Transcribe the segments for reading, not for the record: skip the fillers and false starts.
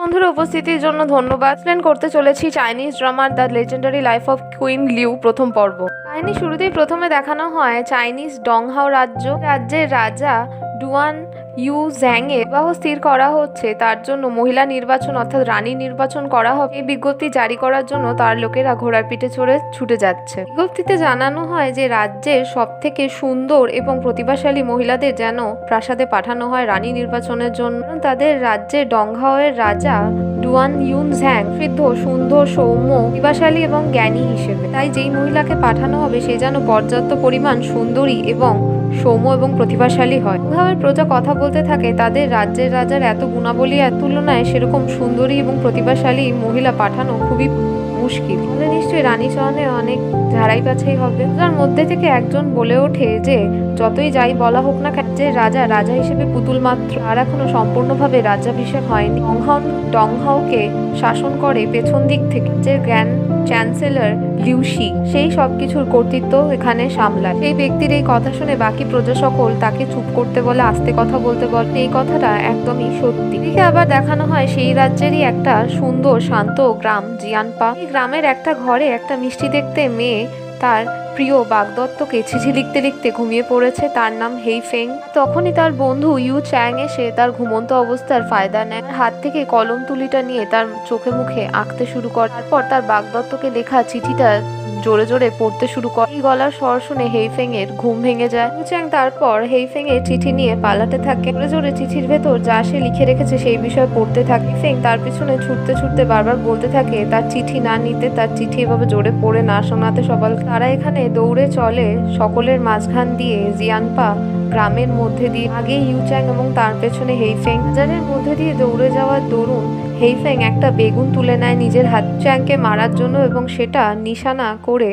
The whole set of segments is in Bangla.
বন্ধুরা উপস্থিতির জন্য ধন্যবাদ। এক্সপ্লেন করতে চলেছি Chinese drummer the legendary life of queen Liu প্রথম পর্ব। কাহিনী শুরুতেই প্রথমে দেখানো হয় চাইনিজ ডংহাও রাজ্যের রাজা ডুয়ান ইউ জ্যাং এর বিবাহ স্থির করা হচ্ছে, তার জন্য মহিলা নির্বাচন অর্থাৎ রানী নির্বাচন করা হবে। এই বিজ্ঞপ্তি জারি করার জন্য তার লোকেরা ঘোড়ার পিঠে চড়ে ছুটে যাচ্ছে। বিজ্ঞপ্তিতে জানানো হয় যে রাজ্যের সব থেকে সুন্দর এবং প্রতিভাশালী মহিলাদের যেন প্রাসাদে পাঠানো হয় রানী নির্বাচনের জন্য। তাদের রাজ্যের ডংহাওয়ের রাজা ডুয়ান ইউন ঝ্যাং সিদ্ধ সুন্দর সৌম্য প্রতিভাশালী এবং জ্ঞানী হিসেবে, তাই যেই মহিলাকে পাঠানো হবে সে যেন পর্যাপ্ত পরিমাণ সুন্দরী এবং সৌম্য এবং প্রতিভাশালী হয়। ডংহাওয়ের প্রজা কথা বলতে থাকে তাদের রাজ্যের রাজার এত গুণাবলী এর তুলনায় সেরকম সুন্দরী এবং প্রতিভাশালী মহিলা পাঠানো খুবই মুশকিল, তাহলে নিশ্চয়ই রানী চয়নে অনেক ঝাড়াই বাছাই হবে। তার মধ্যে থেকে একজন বলে ওঠে যে যতই যাই বলা হোক না কেন, যে রাজা হিসেবে পুতুল মাত্র, আর এখনো সম্পূর্ণভাবে রাজ্যাভিষেক হয়নি। ডংহাওকে শাসন করে পেছন দিক থেকে যে গ্র্যান্ড চ্যান্সেলর লিউশি, সেই সবকিছুর কর্তৃত্ব এখানে সামলায়। সেই ব্যক্তির এই কথা শুনে বাকি প্রজা সকল তাকে চুপ করতে বলে, আস্তে কথা বলতে বলে। এই কথাটা একদমই সত্যি। এদিকে আবার দেখানো হয় সেই রাজ্যেরই একটা সুন্দর শান্ত গ্রাম জিয়ানপা। এই গ্রামের একটা ঘরে একটা মিষ্টি দেখতে মেয়ে তার প্রিয় বাগদত্তকে চিঠি লিখতে লিখতে ঘুমিয়ে পড়েছে। তার নাম হেইফেং। তখনই তার বন্ধু ইউ চ্যাং এসে তার ঘুমন্ত অবস্থার ফায়দা নেয়, হাত থেকে কলম তুলিটা নিয়ে তার চোখে মুখে আঁকতে শুরু করে। তারপর তার বাগদত্তকে লেখা চিঠিটা জোরে জোরে পড়তে শুরু করে। এই গলার স্বর শুনে হেইফেং এর ঘুম ভেঙে যায়। ইউ চ্যাং তারপর হেইফেং এর চিঠি নিয়ে পালাতে থাকে। জোরে জোরে চিঠির ভেতর যা সে লিখে রেখেছে সেই বিষয়ে পড়তে থাকে। হেইফেং তার পিছনে ছুটতে ছুটতে বারবার বলতে থাকে তার চিঠি না নিতে, তার চিঠি এভাবে জোরে পড়ে না শোনাতে সবাই। তারা এখানে দৌড়ে চলে সকলের মাঝখান দিয়ে জিয়ানপা গ্রামের মধ্যে দিয়ে। আগে ইউ চ্যাং এবং তার পেছনে হেইফেং। বাজারের মধ্যে দিয়ে দৌড়ে যাওয়ার দরুন হেইফেং একটা বেগুন তুলে নেয় নিজের হাত চ্যাংকে মারার জন্য এবং সেটা নিশানা করে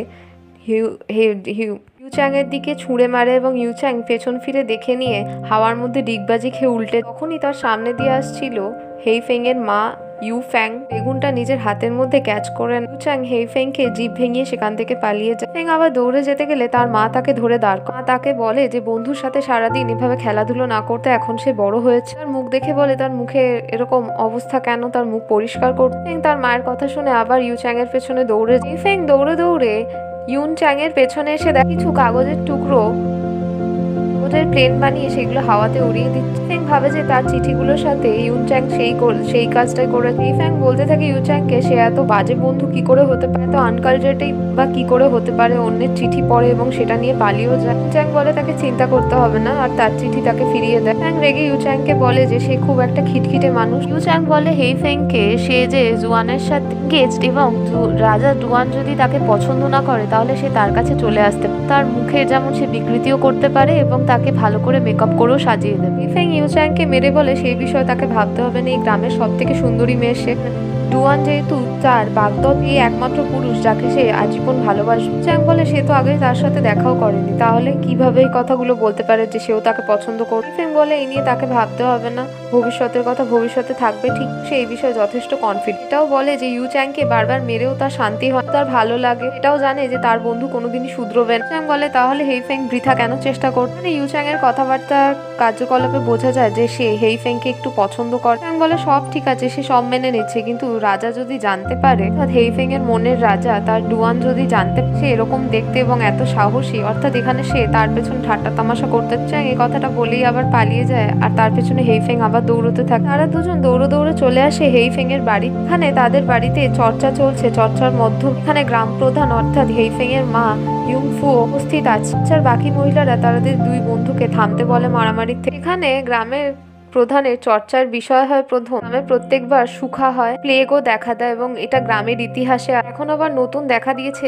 ইউ চ্যাং এর দিকে ছুঁড়ে মারে এবং ইউ চ্যাং পেছন ফিরে দেখে নিয়ে হাওয়ার মধ্যে ডিগবাজি খেয়ে উল্টে। তখনই তার সামনে দিয়ে আসছিল হেইফেং এর মা ইউ ফ্যাং। বেগুনটা নিজের হাতের মধ্যে ক্যাচ করে ইউ চ্যাং হেইফেংকে জিভ ভেঙিয়ে সেখান থেকে পালিয়ে যায়। ফেং আবার দৌড়ে যেতে গেলে তার মা তাকে ধরে দাঁড় করে। মা তাকে বলে যে বন্ধুর সাথে সারাদিন এভাবে খেলাধুলো না করতে এখন সে বড় হয়েছে। তার মুখ দেখে বলে তার মুখে এরকম অবস্থা কেন, তার মুখ পরিষ্কার করতে। ফেং তার মায়ের কথা শুনে আবার ইউ চ্যাং এর পেছনে দৌড়ে যায়। ফেং দৌড়ে দৌড়ে ইউন চ্যাং এর পেছনে এসে দেখে কিছু কাগজের টুকরো প্লেন বানিয়ে সেগুলো হাওয়াতে উড়িয়ে দিচ্ছে। ফ্যাং ভাবে যে তার চিঠিগুলোর সাথে ইউন চ্যাং সেই কাজটাই করে। ফ্যাং বলতে থাকে ইউ চ্যাংকে সে এত বাজে বন্ধু কি করে হতে পারে, এত আনকালচারেটই বা কি করে হতে পারে, অন্যের চিঠি পড়ে এবং সেটা নিয়ে পালিয়েও যায়। ইউ চ্যাং বলে তাকে চিন্তা করতে হবে না আর তার চিঠি তাকে ফিরিয়ে দেয়। ফ্যাং রেগে ইউ চ্যাংকে বলে যে সে খুব একটা খিটখিটে মানুষ। ইউ চ্যাং বলে হেইফেংকে সে যে জুয়ানের সাথে গেস্ট এবং রাজা জুয়ান যদি তাকে পছন্দ না করে তাহলে সে তার কাছে চলে আসতে, তার মুখে যেমন সে বিকৃতিও করতে পারে এবং তাকে ভালো করে মেকআপ করেও সাজিয়ে দেবে। ফেং ইউ চ্যাংকে মেরে বলে সেই বিষয়ে তাকে ভাবতে হবে না, এই গ্রামের সব থেকে সুন্দরী মেয়ে সে। ডুয়ান যেহেতু তার বাগদত্ত এই একমাত্র পুরুষ যাকে সে আজীবন ভালোবাসবে। চ্যাং বলে সে তো আগে তার সাথে দেখাও করেনি, তাহলে কিভাবে এই কথাগুলো বলতে পারে যে সেও তাকে পছন্দ করবে। ফেং বলে এই নিয়ে তাকে ভাবতে হবে না, ভবিষ্যতের কথা ভবিষ্যতে থাকবে ঠিক। সে এই বিষয়ে যথেষ্ট কনফিডেন্ট। এটাও বলে যে ইউ চ্যাংকে বারবার মেরেও তার শান্তি হয়, তার ভালো লাগে। এটাও জানে যে তার বন্ধু কোনোদিনই শুধরবে না। চ্যাং বলে তাহলে হেইফেং বৃথা কেন চেষ্টা করবে। ইউ চ্যাং এর কথাবার্তা কার্যকলাপে বোঝা যায় যে সে হেইফেংকে একটু পছন্দ করে। চ্যাং বলে সব ঠিক আছে, সে সব মেনে নিচ্ছে, কিন্তু রাজা যদি জানতে পারে, অর্থাৎ হেইফেং এর মনের রাজা তার ডুয়ান যদি জানতে সে এরকম দেখতে এবং এত সাহসী, অর্থাৎ এখানে সে তার পেছনে ঠাট্টা তামাশা করতে। চ্যাং এই কথাটা বলেই আবার পালিয়ে যায় আর তার পেছনে হেইফেং আবার দৌড়তে থাকে। তারা দুজন দৌড়ে দৌড়ে চলে আসে হেইফেং এর বাড়ি। এখানে তাদের বাড়িতে চর্চা চলছে। চর্চার মধ্যে এখানে গ্রাম প্রধান অর্থাৎ হেইফেং এর মা ইউংফু উপস্থিত আছে। বাকি মহিলারা তাদের দুই বন্ধুকে থামতে বলে মারামারি থেকে। এখানে গ্রামের প্রধানের চর্চার বিষয় হয় প্রথম গ্রামে প্রত্যেকবার সুখা হয়, প্লেগও দেখা দেয় এবং এটা গ্রামের ইতিহাসে। এখন আবার নতুন দেখা দিয়েছে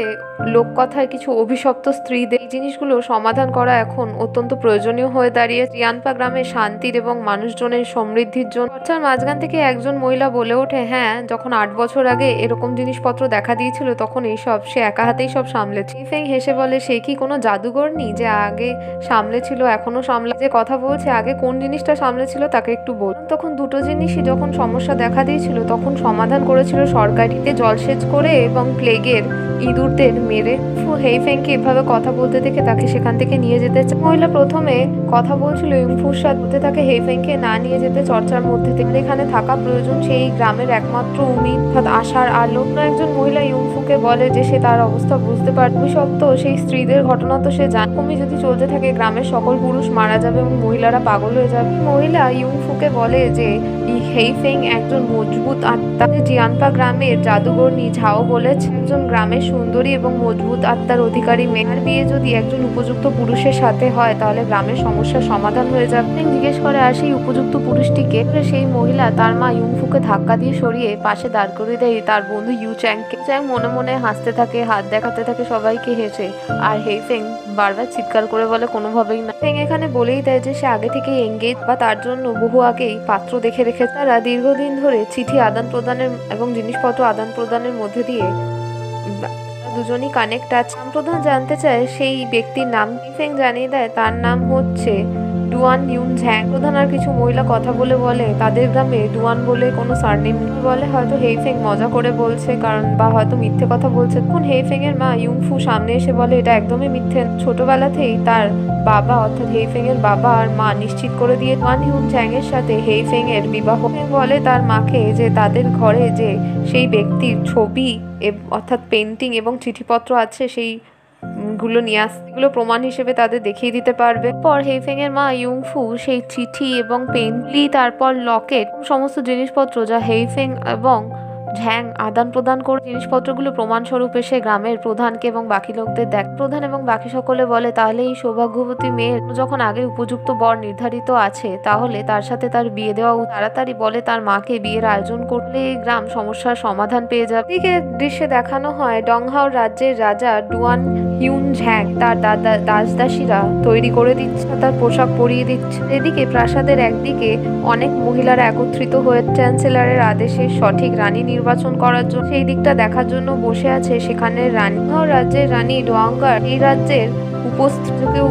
লোককথায় কিছু অভিশপ্ত স্ত্রীদের। এই জিনিসগুলো সমাধান করা এখন অত্যন্ত প্রয়োজনীয় হয়ে দাঁড়িয়েছে জিয়ানপা গ্রামে শান্তির এবং মানুষজনের সমৃদ্ধির জন্য। চর্চার মাঝখান থেকে একজন মহিলা বলে ওঠে, হ্যাঁ, যখন 8 বছর আগে এরকম জিনিসপত্র দেখা দিয়েছিল তখন এইসব সে একা হাতেই সব সামলেছে। ফেং হেসে বলে সে কি কোনো জাদুঘর নি যে আগে সামলেছিল এখনো সামলা, যে কথা বলছে আগে কোন জিনিসটা সামলেছিল তাকে একটু বল। তখন দুটো জিনিসই যখন সমস্যা দেখা দিয়েছিল তখন সমাধান করেছিল সরকারিতে জলসেচ করে এবং প্লেগের ইঁদুরদের মেরে। হেইফেংকে এভাবে কথা বলতে দেখে তাকে সেখান থেকে নিয়ে যেতে চায়। মহিলা প্রথমে কথা বলছিল ইউংফুর সাথে, তাকে হেইফেংকে না নিয়ে যেতে চর্চার মধ্যে থেকে এখানে থাকা প্রয়োজন, সেই গ্রামের একমাত্র উমিদ অর্থাৎ আশার আলো। একজন মহিলা ইউংফুকে বলে যে সে তার অবস্থা বুঝতে পারবে, সত্ত্বেও সেই স্ত্রীদের ঘটনা তো সে জানে, কমই যদি চলতে থাকে গ্রামের সকল পুরুষ মারা যাবে এবং মহিলারা পাগল হয়ে যাবে। মহিলা ইউংফুকে বলে যে হেইফেং একজন মজবুত আত্মা। জিয়ানপা গ্রামের জাদুকরনী ঝাও বলেছে একজন গ্রামের সুন্দরী এবং মজবুত আত্মার অধিকারী মেয়ের বিয়ে যদি একজন উপযুক্ত পুরুষের সাথে হয় তাহলে গ্রামের সমস্যার সমাধান হয়ে যাবে। জিজ্ঞেস করে আর সেই উপযুক্ত পুরুষটিকে। সেই মহিলা তার মা ইউংফুকে ধাক্কা দিয়ে সরিয়ে পাশে দাঁড় করে দেয় তার বন্ধু ইউচ্যাংকে। চ্যাং মনে মনে হাসতে থাকে, হাত দেখাতে থাকে সবাইকে হেসে, আর হেইফেং বারবার চিৎকার করে বলে কোনোভাবেই না। ফেং এখানে বলেই দেয় যে সে আগে থেকেই এঙ্গেজ বা তার জন্য বহু আগেই পাত্র দেখে রেখে। তারা দীর্ঘদিন ধরে চিঠি আদান প্রদানের এবং জিনিসপত্র আদান প্রদানের মধ্যে দিয়ে দুজনই কানেক্ট আছে। প্রধান জানতে চায় সেই ব্যক্তির নাম। ফেং জানিয়ে দেয় তার নাম হচ্ছে ডুয়ান ইউন ঝ্যাং। প্রধান আর কিছু মহিলা কথা বলে তাদের গ্রামে ডুয়ান বলে কোনো সারনেম বলে, হয়তো হেইফেং মজা করে বলছে কারণ বা হয়তো মিথ্যে কথা বলছে। তখন হেইফেং এর মা ইউংফু সামনে এসে বলে এটা একদমই মিথ্যে। ছোটবেলাতেই তার বাবা অর্থাৎ হেইফেং এর বাবা আর মা নিশ্চিত করে দিয়ে ডুয়ান ইউন ঝ্যাং এর সাথে হেইফেং এর বিবাহ। বলে তার মাকে যে তাদের ঘরে যে সেই ব্যক্তির ছবি অর্থাৎ পেন্টিং এবং চিঠিপত্র আছে সেই গুলো নিয়ে আসতে, এগুলো প্রমাণ হিসেবে তাদের দেখিয়ে দিতে পারবে। পর হেইফেং এর মা ইউংফু সেই চিঠি এবং পেন্টলি তারপর লকেট সমস্ত জিনিসপত্র যা হেইফেং এবং ঝ্যাং আদান প্রদান করে জিনিসপত্রগুলো প্রমাণস্বরূপ এসে গ্রামের প্রধানকে এবং বাকি লোকদের দেখ। প্রধান এবং বাকি সকলে বলে তাহলে এই সৌভাগ্যবতী মেয়ের যখন আগে উপযুক্ত বর নির্ধারিত আছে তাহলে তার সাথে তার বিয়ে দেওয়া তাড়াতাড়ি বলে তার মাকে বিয়ের আয়োজন করলে এই গ্রাম সমস্যার সমাধান পেয়ে যাবে। এদিকে দৃশ্যে দেখানো হয় ডংহাও রাজ্যের রাজা ডুয়ান ইউন ঝ্যাং তার দাসদাসীরা তৈরি করে দিচ্ছে, তার পোশাক পরিয়ে দিচ্ছে। এদিকে প্রাসাদের একদিকে অনেক মহিলারা একত্রিত হয়ে চ্যান্সেলরের আদেশে সঠিক রানী নির্বাচন করার জন্য সেই দিকটা দেখার জন্য বসে আছে সেখানে রানী। রাজ্যের রানী ডোয়াঙ্গার এই রাজ্যের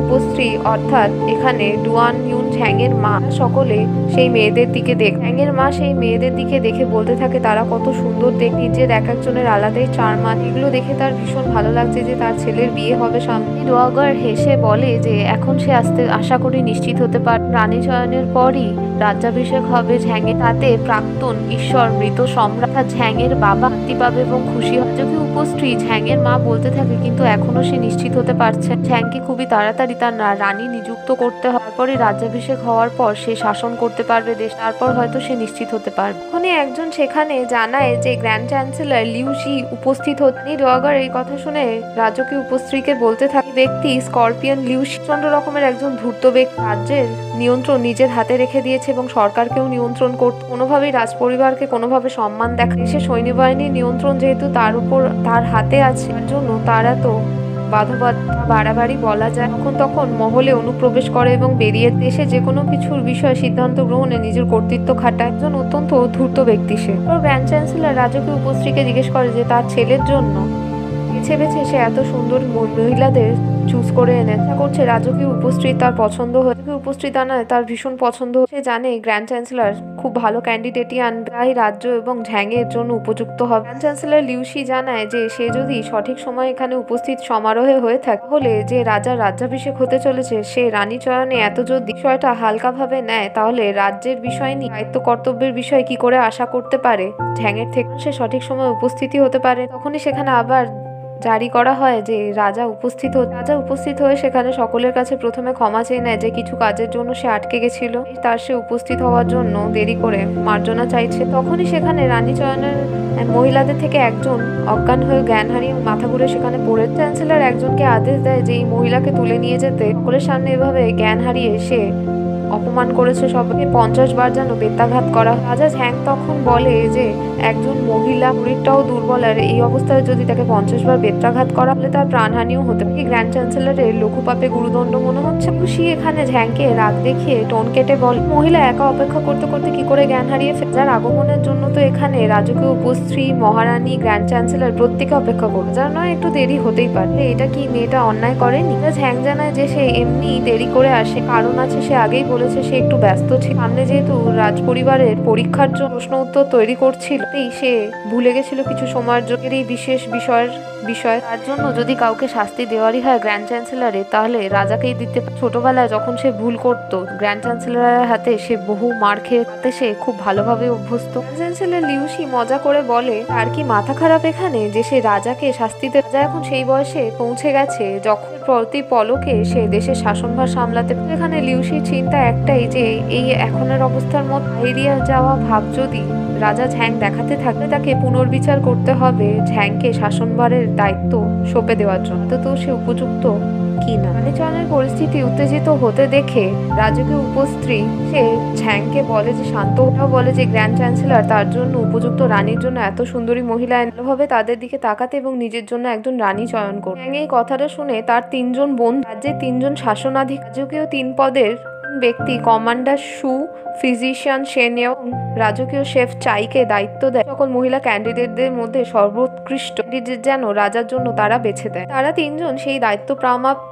উপস্ত্রী অর্থাৎ এখানে ডুয়ান ইউন ঝ্যাং এর মা সকলে সেই মেয়েদের দিকে ঝ্যাং এর মা সেই মেয়েদের দিকে দেখে বলতে থাকে তারা কত সুন্দর দেখ, নিজের এক একজনের আলাদাই চার্মা। এগুলো দেখে তার ভীষণ ভালো লাগছে যে তার ছেলের বিয়ে হবে সামনে। ডোয়াগার হেসে বলে যে এখন সে আশা করি নিশ্চিত হতে পারে রানী চয়নের পরই রাজ্যাভিষেক হবে ঝ্যাংয়ের। তাতে প্রাক্তন ঈশ্বর মৃত সম্রাট ঝ্যাংয়ের বাবা শান্তি পাবে এবং খুশি হবে। উপস্ত্রী ঝ্যাংয়ের মা বলতে থাকে কিন্তু এখনো সে নিশ্চিত হতে পারছে। ঝ্যাংকে খুবই তাড়াতাড়ি তার রানী নিযুক্ত করতে হবে, তারপরে রাজ্যাভিষেক হওয়ার পর সে শাসন করতে পারবে দেশ, তারপর হয়তো সে নিশ্চিত হতে পারবে। তখনই একজন সেখানে জানায় যে গ্র্যান্ড চ্যান্সেলর লিউজি উপস্থিত হতেন। ডোয়াগার এই কথা শুনে রাজকীয় উপস্ত্রীকে বলতে থাকে ব্যক্তি স্করপিয়ন লিউজি প্রচন্ড রকমের একজন ধূর্ত ব্যক্তি, রাজ্যের নিয়ন্ত্রণ নিজের হাতে রেখে দিয়েছে এবং সরকারকেও নিয়ন্ত্রণ করতে, কোনোভাবেই রাজপরিবারকে কোনোভাবে সম্মান দেখা। দেশে সৈন্যবাহিনীর নিয়ন্ত্রণ যেহেতু তার হাতে আছে তার জন্য তারা তো বাড়াবাড়ি বলা যায়। তখন মহলে অনুপ্রবেশ করে এবং বেরিয়ে দেশে যে কোনো কিছুর বিষয়ে সিদ্ধান্ত গ্রহণে নিজের কর্তৃত্ব খাটায়। একজন অত্যন্ত ধূর্ত ব্যক্তি সে। গ্র্যান্ড চ্যান্সেলর রাজকীয় উপস্ত্রীকে জিজ্ঞেস করে যে তার ছেলের জন্য বেছে সে এত সুন্দর মহিলাদের চুজ করে এনে করছে রাজকীয় উপস্ত্রী তার পছন্দ হয়ে। উপস্থিত জানায় তার ভীষণ পছন্দ। সে জানে গ্র্যান্ড চ্যান্সেলর খুব ভালো ক্যান্ডিডেটই আনবে, তাই রাজ্য এবং ঝ্যাংয়ের জন্য উপযুক্ত হবে। গ্র্যান্ড চ্যান্সেলর লিউশি জানায় যে সে যদি সঠিক সময় এখানে উপস্থিত সমারোহে হয়ে থাকে তাহলে যে রাজার রাজ্যাভিষেক হতে চলেছে সে রানী চয়নে এত যদি বিষয়টা হালকাভাবে নেয় তাহলে রাজ্যের বিষয় নিয়ে দায়িত্ব কর্তব্যের বিষয়ে কি করে আশা করতে পারে ঝ্যাংয়ের থেকে সে সঠিক সময় উপস্থিতি হতে পারে। তখনই সেখানে আবার জারি করা হয় যে রাজা উপস্থিত হয়ে সেখানে সকলের কাছে প্রথমে ক্ষমা চেয়ে নেয় যে কিছু কাজের জন্য সে আটকে গেছিল, তার সে উপস্থিত হওয়ার জন্য দেরি করে মার্জনা চাইছে। তখনই সেখানে রানী চয়নের মহিলাদের থেকে একজন অজ্ঞান হয়ে জ্ঞান হারিয়ে মাথা ঘুরে সেখানে পড়ে। চ্যান্সেলর একজনকে আদেশ দেয় যে এই মহিলাকে তুলে নিয়ে যেতে। সকলের সামনে এভাবে জ্ঞান হারিয়ে সে অপমান করেছে সবাইকে, 50 বার যেন বেত্রাঘাত করা। রাজা ঝ্যাং তখন বলে যে একজন মহিলা শরীরটাও দুর্বল আর এই অবস্থায় যদি তাকে 50 বার বেত্রাঘাত করা হলে তার প্রাণহানিও হতে পারে। গ্র্যান্ড চ্যান্সেলরের লঘুপাপে গুরুদণ্ড মনে হচ্ছে। খুশি এখানে ঝ্যাংকে রাগ দেখিয়ে টোন কেটে বলে মহিলা একা অপেক্ষা করতে করতে কি করে জ্ঞান হারিয়ে যার আগমনের জন্য তো এখানে রাজকীয় উপস্ত্রী মহারানী গ্র্যান্ড চ্যান্সেলর প্রত্যেকে অপেক্ষা করবে, যার নয় একটু দেরি হতেই পারে। এটা কি মেয়েটা অন্যায় করেনি? ঝ্যাং জানায় যে সে এমনি দেরি করে আসে, কারণ আছে সে আগেই বলে বলেছে সে একটু ব্যস্ত ছিল। সামনে যেহেতু রাজ পরিবারের পরীক্ষার জন্য প্রশ্ন উত্তর তৈরি করছিল, তাই সে ভুলে গেছিল কিছু সময়ের জন্য এই বিশেষ বিষয় তার জন্য যদি কাউকে শাস্তি দেওয়ারই হয় গ্র্যান্ড চ্যান্সেলরে, তাহলে রাজাকেই দিতে। ছোটবেলায় যখন সে ভুল করত গ্র্যান্ড চ্যান্সেলরের হাতে সে বহু মার খেয়ে, তাতে সে খুব ভালোভাবে অভ্যস্ত। গ্র্যান্ড চ্যান্সেলর লিউসি মজা করে বলে, আর কি মাথা খারাপ এখানে যে সে রাজাকে শাস্তি দেয়? রাজা এখন সেই বয়সে পৌঁছে গেছে যখন প্রতি পলকে সে দেশের শাসনভার সামলাতে। এখানে লিউসির চিন্তা একটাই যে এই এখনের অবস্থার মতো এড়িয়ে যাওয়া ভাব যদি রাজা ঝ্যাং দেখাতে থাকলে তাকে পুনর্বিচার করতে হবে ঝ্যাংকে শাসনভারের দায়িত্ব সঁপে দেওয়ার জন্য। তো সে উপযুক্ত কিনা। রানীচরণের পরিস্থিতি উত্তেজিত হতে দেখে রাজকীয় উপস্ত্রী সে ঝ্যাংকে বলে যে শান্ত ওঠাও, বলে যে গ্র্যান্ড চ্যান্সেলর তার জন্য উপযুক্ত রানীর জন্য এত সুন্দরী মহিলা ভাবে তাদের দিকে তাকাতে এবং নিজের জন্য একজন রানী চয়ন করো। ঝ্যাং এই কথাটা শুনে তার তিনজন বন্ধু, রাজ্যের তিনজন শাসনাধিকারী, রাজকীয় 3 পদের ব্যক্তি কমান্ডার সু, ফিজিশিয়ান শেনেও, রাজকীয় শেফ চাইকে দায়িত্ব দেয় সকল মহিলা ক্যান্ডিডেটদের মধ্যে সর্বোৎকৃষ্ট ক্যান্ডিডেট যেন রাজার জন্য তারা বেছে দেয়। তারা তিনজন সেই দায়িত্ব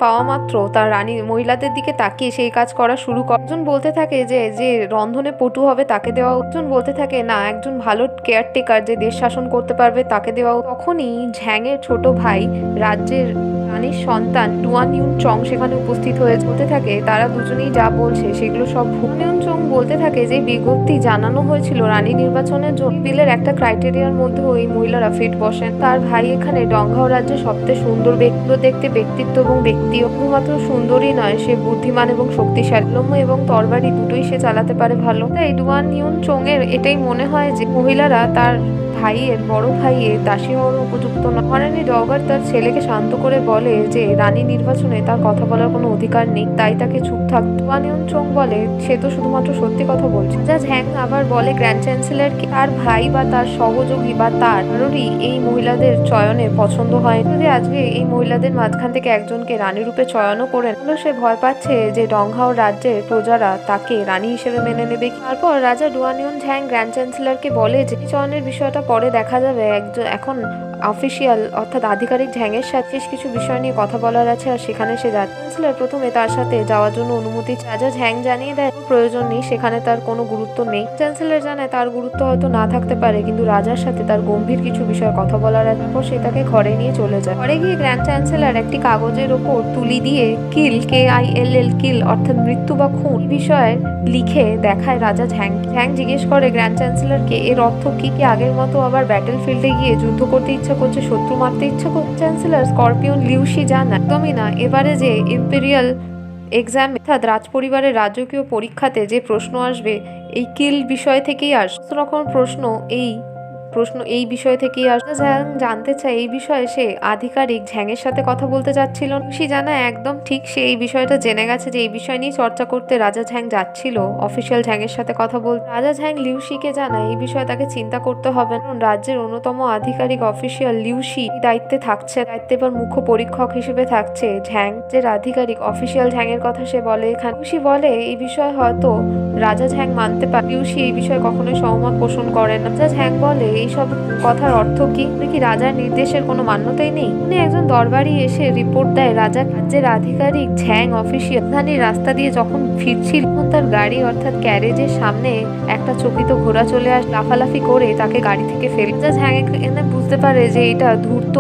পাওয়া মাত্র তার রানী মহিলাদের দিকে তাকিয়ে সেই কাজ করা শুরু করে। একজন বলতে থাকে যে রন্ধনে পটু হবে তাকে দেওয়া। একজন বলতে থাকে না, একজন ভালো কেয়ারটেকার যে দেশ শাসন করতে পারবে তাকে দেওয়া। তখনই ঝ্যাংয়ের ছোট ভাই রাজ্যের রানীর সন্তান ডুয়ান ইউন চং সেখানে উপস্থিত হয়ে বলতে থাকে তারা দুজনেই যা বলছে সেগুলো সব ভুল। ইউন চং বলতে থাকে যে বিজ্ঞপ্তি জানানো হয়েছিল রানী নির্বাচনের জন্য বিলের একটা ক্রাইটেরিয়ার মধ্যে ওই মহিলারা ফিট বসেন। তার ভাই এখানে ডংহাও রাজ্যের সবচেয়ে সুন্দর দেখতে ব্যক্তিত্ব এবং ব্যক্তিও শুধুমাত্র সুন্দরই নয়, সে বুদ্ধিমান এবং শক্তিশালী, এবং তরবারি দুটোই সে চালাতে পারে ভালো। তাই ডুয়ান ইউন চং এর এটাই মনে হয় যে মহিলারা তার বড় ভাইয়ের দাসী হওয়ার উপযুক্ত নয়। মহারানী ডগার তার ছেলেকে শান্ত করে বলে যে রানী নির্বাচনে তার কথা বলার কোনো অধিকার নেই, তাই তাকে চুপ থাকতে। ডুয়ান ইউন চং বলে সে তো শুধুমাত্র সত্যি কথা বলছে। রাজা ঝ্যাং আবার বলে গ্র্যান্ড চ্যান্সেলরকে তার ভাই বা তার সহযোগী বা তারই এই মহিলাদের চয়নে পছন্দ হয়। যদি আজকে এই মহিলাদের মাঝখান থেকে একজনকে রানী রূপে চয়নও করেন, সে ভয় পাচ্ছে যে ডংহাও রাজ্যের প্রজারা তাকে রানী হিসেবে মেনে নেবে। তারপর রাজা ডুয়ান ইউন ঝ্যাং গ্র্যান্ড চ্যান্সেলরকে বলে যে চয়নের বিষয়টা পরে দেখা যাবে, এখন অফিসিয়াল অর্থাৎ আধিকারিক ঝ্যাংয়ের সাথে কিছু বিষয় নিয়ে কথা বলার আছে আর সেখানে সে যাচ্ছে। চ্যান্সেলর প্রথমে তার সাথে যাওয়ার জন্য অনুমতি রাজা ঝ্যাং জানিয়ে দেয় প্রয়োজন নেই, সেখানে তার কোনো গুরুত্ব নেই। চ্যান্সেলর জানায় তার গুরুত্ব হয়তো না থাকতে পারে, কিন্তু রাজার সাথে তার গম্ভীর কিছু বিষয়ে কথা বলার আছে। তারপর সে তাকে ঘরে নিয়ে চলে যায়। ঘরে গিয়ে গ্র্যান্ড চ্যান্সেলর একটি কাগজের ওপর তুলি দিয়ে KILL কিল অর্থাৎ মৃত্যু বা খুন বিষয়ে লিখে দেখায় রাজা ঝ্যাং। জিজ্ঞেস করে গ্র্যান্ড চ্যান্সেলরকে এর অর্থ কি আগের মতো আবার ব্যাটেল ফিল্ডে গিয়ে যুদ্ধ করতে ইচ্ছা করছে, শত্রু মারতে ইচ্ছা করছে? চ্যান্সেলর স্করপিয়ন লিউসি জানায় একদমই না, এবারে যে ইম্পেরিয়াল এক্সাম অর্থাৎ রাজ পরিবারের রাজকীয় পরীক্ষাতে যে প্রশ্ন আসবে এই কিল বিষয় থেকেই আসবে। রকম প্রশ্ন এই বিষয় থেকেই আসবে। ঝ্যাং জানতে চায় এই বিষয়ে সে আধিকারিক ঝ্যাংয়ের সাথে কথা বলতে যাচ্ছিল। লিউসি জানায় একদম ঠিক, সে এই বিষয়টা জেনে গেছে যে এই বিষয় নিয়ে চর্চা করতে রাজা ঝ্যাং যাচ্ছিল অফিসিয়াল ঝ্যাংয়ের সাথে কথা বলতে। রাজা ঝ্যাং লিউসিকে জানায় এই বিষয়ে তাকে চিন্তা করতে হবে না, রাজ্যের অন্যতম আধিকারিক অফিসিয়াল লিউসি দায়িত্বে এবার মুখ্য পরীক্ষক হিসেবে থাকছে ঝ্যাং। যে আধিকারিক অফিসিয়াল ঝ্যাংয়ের কথা সে বলে এখানে। লিউসি বলে এই বিষয়ে হয়তো রাজা ঝ্যাং মানতে পারে। লিউসি এই বিষয়ে কখনোই সহমত পোষণ করে না। রাজা ঝ্যাং বলে এইসব কথার অর্থ কি? রাজার নির্দেশের কোনো মান্যতাই নেই? একজন দরবারি এসে রিপোর্ট দেয় রাজ্যের আধিকারিক ঝ্যাং অফিসিয়াল রাজধানীর রাস্তা দিয়ে যখন ফিরছিল তখন তার গাড়ি অর্থাৎ ক্যারেজের সামনে একটা চকিত ঘোড়া চলে আসে, লাফালাফি করে তাকে গাড়ি থেকে ফেলে। রাজা ঝ্যাং এখানে বুঝতে পারে যে এটা ধূর্ত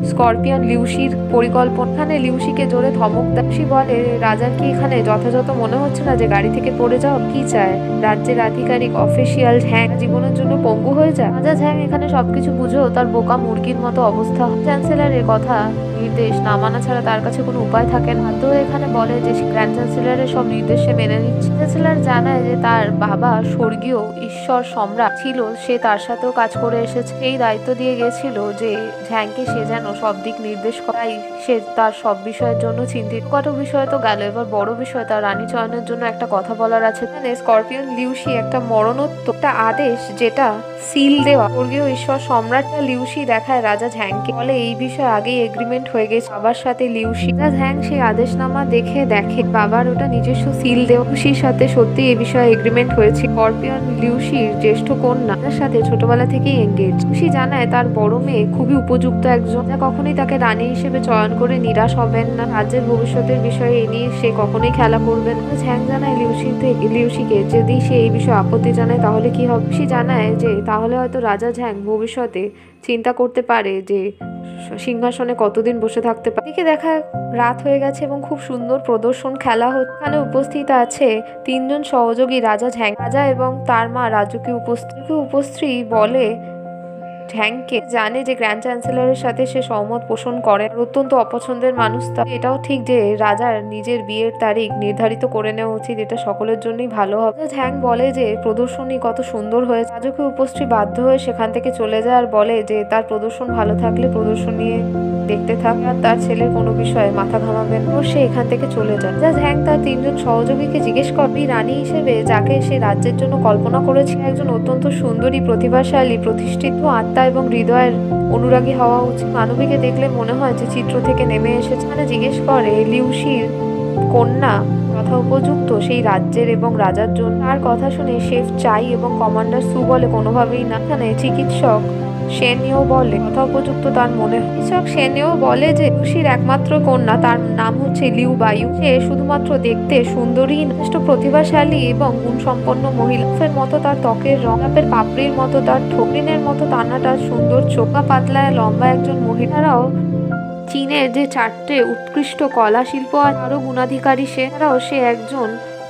স্করপিয়ন লিউসির পরিকল্পনা। এখানে লিউসিকে জোরে ধমক দেয়। লিউসি বলে রাজার কি এখানে যথাযথ মনে হচ্ছে না যে গাড়ি থেকে পড়ে যাও? কি চায় রাজ্যের আধিকারিক অফিসিয়াল ঝ্যাং জীবনের জন্য পঙ্গু হয়ে যায়? রাজা ঝ্যাং এখানে সবকিছু বুঝেও তার বোকা মুরগির মতো অবস্থা। চ্যান্সেলরের কথা নির্দেশ না মানা ছাড়া তার কাছে কোনো উপায় থাকে না। তো এখানে বলে যে গ্র্যান্ড চ্যান্সেলরের সব নির্দেশ সে মেনে নিচ্ছে। চ্যান্সেলর জানায় যে তার বাবা স্বর্গীয় ঈশ্বর সম্রাট ছিল, সে তার সাথেও কাজ করে এসেছে। এই দায়িত্ব দিয়ে গেছিল যে ঝ্যাংকে সে যেন সব দিক নির্দেশ করাই, সে তার সব বিষয়ের জন্য চিন্তিত। কত বিষয় তো গেল, এবার বড় বিষয় তার রানী চয়নের জন্য একটা কথা বলার আছে। স্করপিয়ন লিউসি একটা মরণোত্তর একটা আদেশ যেটা সিল দেওয়া স্বর্গীয় ঈশ্বর সম্রাট লিউসি দেখায় রাজা ঝ্যাংকে, বলে এই বিষয়ে আগেই এগ্রিমেন্ট হয়ে গেছে বাবার সাথে লিউসি। রাজা ঝ্যাং সেই আদেশনামা দেখে বাবার ওটা নিজস্ব সিল দেওয়া। লিউসির সাথে সত্যি এই বিষয়ে এগ্রিমেন্ট হয়েছে। স্করপিয়ন লিউসির জ্যেষ্ঠ কন্যা তার সাথে ছোটবেলা থেকেই এঙ্গেজ। লিউসি জানায় তার বড় মেয়ে খুবই উপযুক্ত একজন, যা কখনোই তাকে রানী হিসেবে চয়ন করে নিরাশ হবেন না। রাজ্যের ভবিষ্যতের বিষয়ে এ নিয়ে সে কখনোই খেলা করবেন না। ঝ্যাং জানায় লিউসিকে যদি সে এই বিষয়ে আপত্তি জানায় তাহলে কি হবে। লিউসি জানায় যে তাহলে হয়তো রাজা ঝ্যাং ভবিষ্যতে চিন্তা করতে পারে যে সিংহাসনে কতদিন বসে থাকতে পারে। এদিকে দেখা রাত হয়ে গেছে এবং খুব সুন্দর প্রদর্শন খেলা হচ্ছে। এখানে উপস্থিত আছে 3 জন সহযোগী রাজা ঝ্যাং। রাজা এবং তার মা রাজকীয় উপস্ত্রী বলে ঝ্যাংকে জানে যে গ্র্যান্ড চ্যান্সেলরের সাথে সে সহমত পোষণ করে, অত্যন্ত অপছন্দের মানুষ। এটাও ঠিক যে রাজার নিজের বিয়ের তারিখ নির্ধারিত করে নেওয়া উচিত, এটা সকলের জন্যই ভালো হবে। ঝ্যাং বলে যে প্রদর্শনী কত সুন্দর হয়েছে। রাজকীয় উপস্ত্রী বাধ্য হয়ে সেখান থেকে চলে যায় আর বলে যে তার প্রদর্শন ভালো থাকলে প্রদর্শনী দেখতে থাক আর তার ছেলের কোনো বিষয়ে মাথা ঘামাবেন। ও সে এখান থেকে চলে যায়। ঝ্যাং তার 3 জন সহযোগীকে জিজ্ঞেস করে রানী হিসেবে যাকে সে রাজ্যের জন্য কল্পনা করেছে একজন অত্যন্ত সুন্দরী, প্রতিভাশালী, প্রতিষ্ঠিত আত্মা এবং হৃদয়ের অনুরাগী হওয়া উচিত। মানবীকে দেখলে মনে হয় যে চিত্র থেকে নেমে এসেছে। মানে জিজ্ঞেস করে লিউসির কন্যা কথা উপযুক্ত সেই রাজ্যের এবং রাজার জন্য। তার কথা শুনে শেফ চাই এবং কমান্ডার সু বলে কোনোভাবেই না। এখানে চিকিৎসক সেনিও বলে কথা উপযুক্ত তার মনে হয়। চিকিৎসক সেনিও বলে যে লিউসির একমাত্র কন্যা, তার নাম হচ্ছে লিউ বায়ু। সে শুধুমাত্র দেখতে সুন্দরী, যথেষ্ট প্রতিভাশালী এবং গুণসম্পন্ন মহিলার মতো তার ত্বকের রং, গোলাপের পাপড়ির মতো তার ঠোকরিনের মতো টানাটা সুন্দর চোখা, পাতলা লম্বা একজন মহিলারাও চীনের যে 4টে উৎকৃষ্ট কলা শিল্প আরো গুণাধিকারী। সে একজন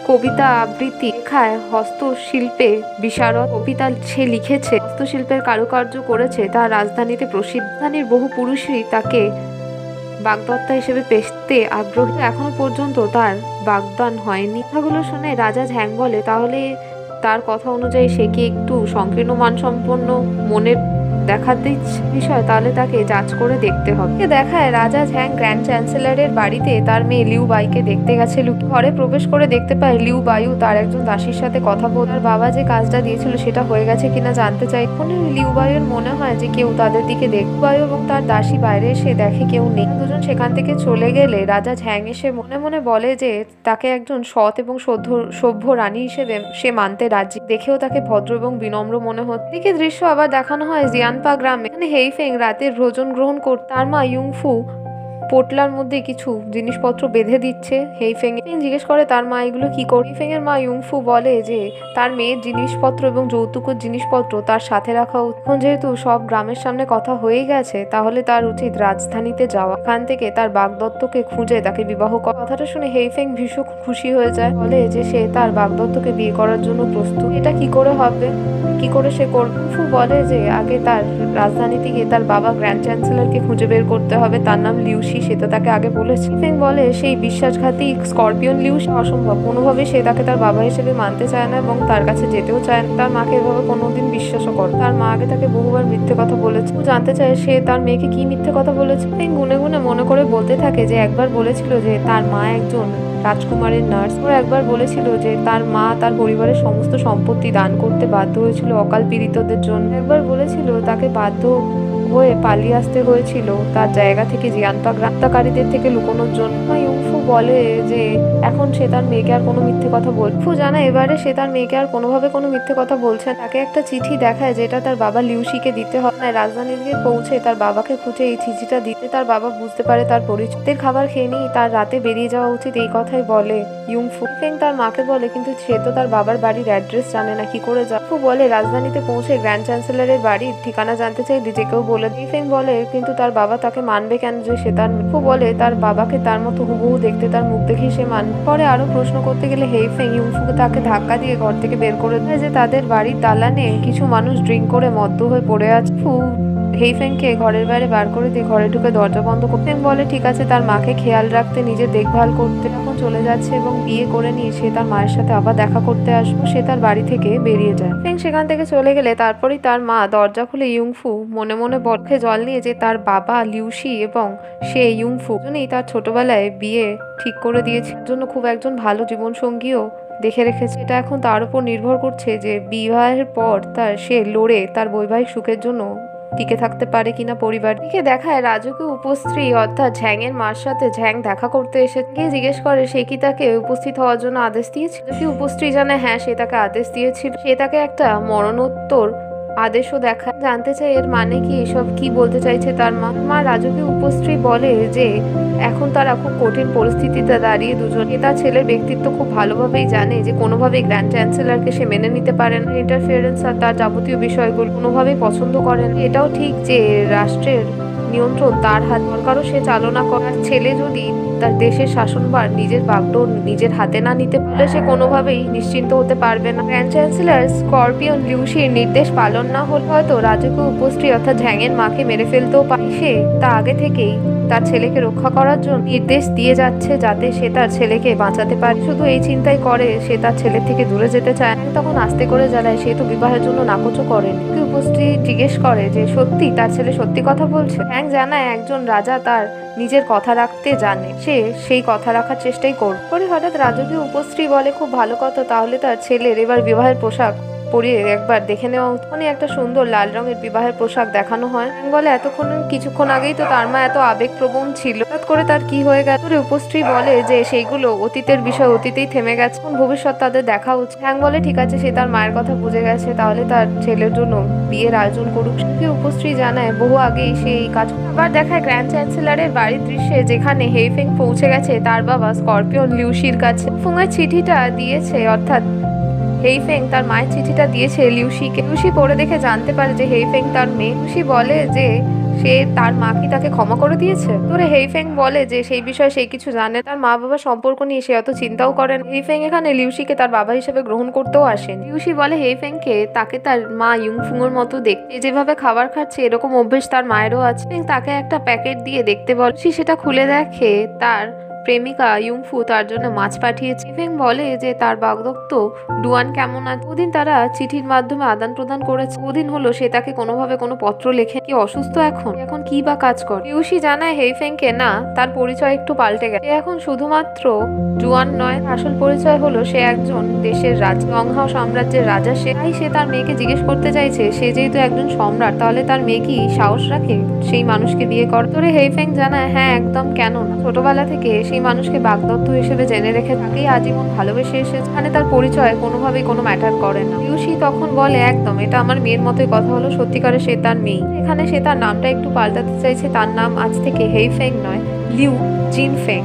কবিতা আবৃত্তি লেখায় হস্তশিল্পে বিশারদ। কবিতা সে লিখেছে, হস্তশিল্পের কারুকার্য করেছে, তার রাজধানীতে প্রসিদ্ধ। রাজধানীর বহু পুরুষই তাকে বাগদত্তা হিসেবে পেশতে আগ্রহী, এখনো পর্যন্ত তার বাগদান হয়নি। কথাগুলো শুনে রাজা ঝ্যাং বলে তাহলে তার কথা অনুযায়ী সে কি একটু সংকীর্ণ মানসম্পন্ন মনের দেখাতে বিষয়, তাহলে তাকে যাচ করে দেখতে হবে। দেখায় রাজা ঝ্যাং গ্র্যান্ড চ্যান্সেলরের বাড়িতে তার মেয়ে লিউ বাইকে দেখতে গেছে। ঘরে প্রবেশ করে দেখতে পায় লিউ বায়ু তার একজন দাসীর সাথে কথা বল। তার বাবা যে কাজটা দিয়েছিল সেটা হয়ে গেছে কিনা জানতে চাই। লিউ বায়ুর মনে হয় যে কেউ তাদের দিকে দেখে। বায়ু এবং তার দাসী বাইরে এসে দেখে কেউ নেই। দুজন সেখান থেকে চলে গেলে রাজা ঝ্যাং এসে মনে মনে বলে যে তাকে একজন সৎ এবং সভ্য রানী হিসেবে সে মানতে রাজি। দেখেও তাকে ভদ্র এবং বিনম্র মনে হচ্ছে। এদিকে দৃশ্য আবার দেখানো হয় জিয়ানপা গ্রামে। এখানে হেইফেং রাতের ভোজন গ্রহণ করতে তার মা ইউংফু পোটলার মধ্যে কিছু জিনিসপত্র বেঁধে দিচ্ছে। হেইফেং জিজ্ঞেস করে তার মা এগুলো কি করে। হেইফেং এর মা ইউংফু বলে যে তার মেয়ের জিনিসপত্র এবং যৌতুকের জিনিসপত্র তার সাথে রাখা উচিত। এখন যেহেতু সব গ্রামের সামনে কথা হয়ে গেছে তাহলে তার উচিত রাজধানীতে যাওয়া, এখান থেকে তার বাগদত্তকে খুঁজে তাকে বিবাহ করা। কথাটা শুনে হেইফেং ভীষণ খুশি হয়ে যায়, বলে যে সে তার বাগদত্তকে বিয়ে করার জন্য প্রস্তুত। এটা কি করে হবে, কি করে সে করবে। ইউংফু বলে যে আগে তার রাজধানীতে গিয়ে তার বাবা গ্র্যান্ড চ্যান্সেলরকে খুঁজে বের করতে হবে, তার নাম লিউসি, সে তো তাকে আগে বলেছে। হেইফেং বলে সেই বিশ্বাসঘাতী স্করপিয়ন লিউসি অসম্ভব, কোনোভাবেই সে তাকে তার বাবা হিসেবে মানতে চায় না এবং তার কাছে যেতেও চায় না। তার মাকে এভাবে কোনোদিন বিশ্বাসও করে। তার মা আগে তাকে বহুবার মিথ্যে কথা বলেছে। ও জানতে চায় সে তার মেয়েকে কি মিথ্যে কথা বলেছে। হেইফেং গুনে গুনে মনে করে বলতে থাকে যে একবার বলেছিল যে তার মা একজন রাজকুমারের নার্স। ওরা একবার বলেছিল যে তার মা তার পরিবারের সমস্ত সম্পত্তি দান করতে বাধ্য হয়েছিল অকাল পীড়িতদের জন্য। একবার বলেছিল তাকে বাধ্য হয়ে পালিয়ে আসতে হয়েছিল তার জায়গা থেকে জিয়ানপা গ্রামতাকারীদের থেকে লুকোনোর জন্য। ইউংফু বলে যে এখন সে তার মেয়েকে আর কোনো মিথ্যে কথা বলছে। ইউংফু জানা এবারে সে তার মেয়েকে আর কোনোভাবে কোনো মিথ্যে কথা বলছে। তাকে একটা চিঠি দেখায় যেটা তার বাবা লিউসিকে দিতে হয়। রাজধানীতে পৌঁছে তার বাবাকে খুঁজে এই চিঠিটা দিতে তার বাবা বুঝতে পারে তার পরিচিতের খাবার খেয়ে নিয়ে তার রাতে বেরিয়ে যাওয়া উচিত, এই কথাই বলে ইউংফু। ফেং তার মাকে বলে কিন্তু সে তো তার বাবার বাড়ির অ্যাড্রেস জানে না, কি করে যায়। ইউংফু বলে রাজধানীতে পৌঁছে গ্র্যান্ড চ্যান্সেলরের বাড়ির ঠিকানা জানতে চাই, যে কেউ বলে। ফেং বলে কিন্তু তার বাবা তাকে মানবে কেন যে সে তার। ইউংফু বলে তার বাবাকে তার মতো হুবহু দেখতে, তার মুখ দেখেই সে মানবে। পরে আরো প্রশ্ন করতে গেলে হেইফেং ইউংফুকে তাকে ধাক্কা দিয়ে ঘর থেকে বের করে দেয় যে তাদের বাড়ির দালানে কিছু মানুষ ড্রিঙ্ক করে মদ্য হয়ে পড়ে আছে। হেইফেংকে ঘরের বাইরে বার করে দিয়ে ঘরে ঢুকে দরজা বন্ধ করতে বলে ঠিক আছে তার মাকে খেয়াল রাখতে, নিজের দেখভাল করতে। এখন চলে যাচ্ছে এবং বিয়ে করে নিয়ে সে তার মায়ের সাথে আবার দেখা করতে আসবো। সে তার বাড়ি থেকে বেরিয়ে যায়। ফেং সেখান থেকে চলে গেলে তারপরই তার মা দরজা খুলে ইউংফু মনে মনে বরফে জল নিয়ে যে তার বাবা লিউসি এবং সে ইউংফু দুজনেই তার ছোটবেলায় বিয়ে ঠিক করে দিয়েছে, জন্য খুব একজন ভালো জীবনসঙ্গীও দেখে রেখেছে। এটা এখন তার উপর নির্ভর করছে যে বিবাহের পর সে লড়ে তার বৈবাহিক সুখের জন্য টিকে থাকতে পারে কিনা পরিবার। দিকে দেখায় রাজুকে উপস্ত্রী অর্থাৎ ঝ্যাংয়ের মার সাথে ঝ্যাং দেখা করতে এসে গিয়ে জিজ্ঞেস করে সে কি তাকে উপস্থিত হওয়ার জন্য আদেশ দিয়েছিল। কি উপস্ত্রী জানে হ্যাঁ সে তাকে আদেশ দিয়েছিল। সে তাকে একটা মরণোত্তর আদেশও দেখায়। জানতে চাই এর মানে কি, এসব কি বলতে চাইছে তার মা। রাজুকে উপস্ত্রী বলে যে এখন তারা খুব কঠিন পরিস্থিতিতে দাঁড়িয়ে দুজন। তার ছেলের ব্যক্তিত্ব খুব ভালোভাবেই জানে যে কোনোভাবেই গ্র্যান্ড চ্যান্সেলরকে সে মেনে নিতে পারে না। ইন্টারফিয়ারেন্স আর তার যাবতীয় বিষয়গুলো কোনোভাবেই পছন্দ করেন। এটাও ঠিক যে রাষ্ট্রের নিয়ন্ত্রণ তার হাত, সরকারও সে চালনা করার। ছেলে যদি তার দেশের শাসনভার নিজের বাগডোর নিজের হাতে না নিতে পারলে সে কোনোভাবেই নিশ্চিন্ত হতে পারবে না। গ্র্যান্ড চ্যান্সেলর স্করপিয়ন লিউসির নির্দেশ পালন না হলে হয়তো রাজুকে উপস্ত্রী অর্থাৎ ঝ্যাংয়ের মাকে মেরে ফেলতেও পারে। সে তা আগে থেকেই তার ছেলেকে রক্ষা করার জন্য নির্দেশ দিয়ে যাচ্ছে যাতে সে তার ছেলেকে বাঁচাতে পারে। শুধু এই চিন্তাই করে সে তার ছেলের থেকে দূরে যেতে চায়। তখন আস্তে করে জ্বালায় সে তো বিবাহের জন্য নাকচও করেন। উপস্ত্রী জিজ্ঞেস করে যে সত্যি তার ছেলে সত্যি কথা বলছে। হ্যাং জানায় একজন রাজা তার নিজের কথা রাখতে জানে, সে সেই কথা রাখার চেষ্টাই করবে। হঠাৎ রাজকীয় উপস্ত্রী বলে খুব ভালো কথা, তাহলে তার ছেলের এবার বিবাহের পোশাক পরিয়ে একবার দেখে নেওয়া উচিত। একটা সুন্দর লাল রঙের বিবাহের পোশাক দেখানো হয়। বলে কিছুক্ষণ আগেই তো তার মা এত আবেগপ্রবণ ছিল, হঠাৎ করে তার কি হয়ে গেল। উপস্ত্রী বলে যে সেইগুলো অতীতের বিষয়, অতীতেই থেমে গেছে, ভবিষ্যৎ তাদের দেখা উচিত। হ্যাং বলে ঠিক আছে, সে তার মায়ের কথা বুঝে গেছে, তাহলে তার ছেলের জন্য বিয়ের আয়োজন করুক। উপস্ত্রী জানায় বহু আগেই সে এই কাজ। আবার দেখায় গ্র্যান্ড চ্যান্সেলরের বাড়ির দৃশ্যে যেখানে হেইফেং পৌঁছে গেছে তার বাবা স্করপিয়ন লিউসির কাছে। ফুঙের চিঠিটা দিয়েছে, অর্থাৎ হেইফেং তার মায়ের চিঠিটা দিয়েছে লিউসিকে। লিউসি পড়ে দেখে জানতে পারে যে হেইফেং তার মেয়ে। লিউসি বলে যে সে তার মা কি তাকে ক্ষমা করে দিয়েছে। তোরে হেইফেং বলে যে সেই বিষয়ে সে কিছু জানে, তার মা বাবার সম্পর্ক নিয়ে সে অত চিন্তাও করেন। হেইফেং এখানে লিউসিকে তার বাবা হিসেবে গ্রহণ করতেও আসেন। লিউসি বলে হেইফেংকে তাকে তার মা ইউংফুংয়ের মতো দেখতে, যেভাবে খাবার খাচ্ছে এরকম অভ্যেস তার মায়েরও আছে। তাকে একটা প্যাকেট দিয়ে দেখতে বলে, সেটা খুলে দেখে তার প্রেমিকা ইউংফু তার জন্য মাছ পাঠিয়েছে। হেইফেং বলে যে তার বাগদত্ত ডুয়ান কেমন আছে। ওদিন তারা চিঠির মাধ্যমে আদান প্রদান করেছে। ওদিন হলো সে তাকে কোনোভাবে কোনো পত্র লেখে। কি অসুস্থ এখন কি বা কাজ করে। লিউসি জানায় হেইফেংকে না, তার পরিচয় একটু পাল্টে গেছে। সে এখন শুধুমাত্র জুয়ান নয়, আসল পরিচয় হলো সে একজন দেশের রাজা, লংহাও সাম্রাজ্যের রাজা। সে তার মেয়েকে জিজ্ঞেস করতে চাইছে সে যেহেতু একজন সম্রাট তাহলে তার মেয়ে কি সাহস রাখে সেই মানুষকে বিয়ে করে। তোরে হেইফেং জানায় হ্যাঁ একদম, কেন না। ছোটবেলা থেকে সেই মানুষকে বাগদত্ত হিসেবে জেনে রেখে তাকেই আজীবন ভালোবেসে এসেছে। এখানে তার পরিচয় কোনোভাবেই কোনো ম্যাটার করে না। লিউসি তখন বলে একদম, এটা আমার মেয়ের মতোই কথা হলো, সত্যিকারে সে তার মেয়ে। এখানে সে তার নামটা একটু পাল্টাতে চাইছে, তার নাম আজ থেকে হেইফেং নয়, লিউ জিনফেং।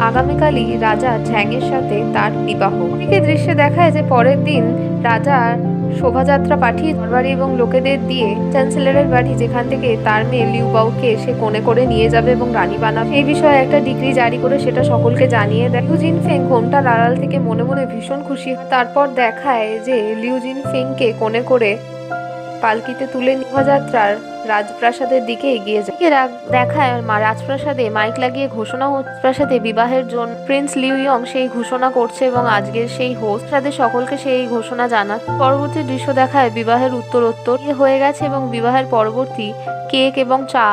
আগামীকালই রাজা ঝ্যাংয়ের সাথে তার বিবাহ। এদিকে দৃশ্যে দেখায় যে পরের দিন রাজা শোভাযাত্রা পাঠিয়ে দরবারি এবং লোকেদের দিয়ে চ্যান্সেলরের বাড়ি, যেখান থেকে তার মেয়ে লিউ বাউকে সে কোণে করে নিয়ে যাবে এবং রানী বানাবে, এই বিষয়ে একটা ডিগ্রি জারি করে সেটা সকলকে জানিয়ে দেয়। লিউ জিনফেং ঘোমটার আড়াল থেকে মনে মনে ভীষণ খুশি। তারপর দেখায় যে লিউ জিনফেংকে কোণে করে পালকিতে তুলে শোভাযাত্রার রাজপ্রাসাদের দিকে এগিয়ে যায়। দেখায় রাজপ্রাসাদে মাইক লাগিয়ে ঘোষণা হচ্ছে প্রাসাদে বিবাহের জন্য প্রিন্স লিউ ইয়ং সেই ঘোষণা করছে এবং আজকের সেই হোস্ট তাদের সকলকে সেই ঘোষণা জানায়। পরবর্তী দৃশ্য দেখায় বিবাহের উত্তরোত্তর হয়ে গেছে এবং বিবাহের পরবর্তী কেক এবং চা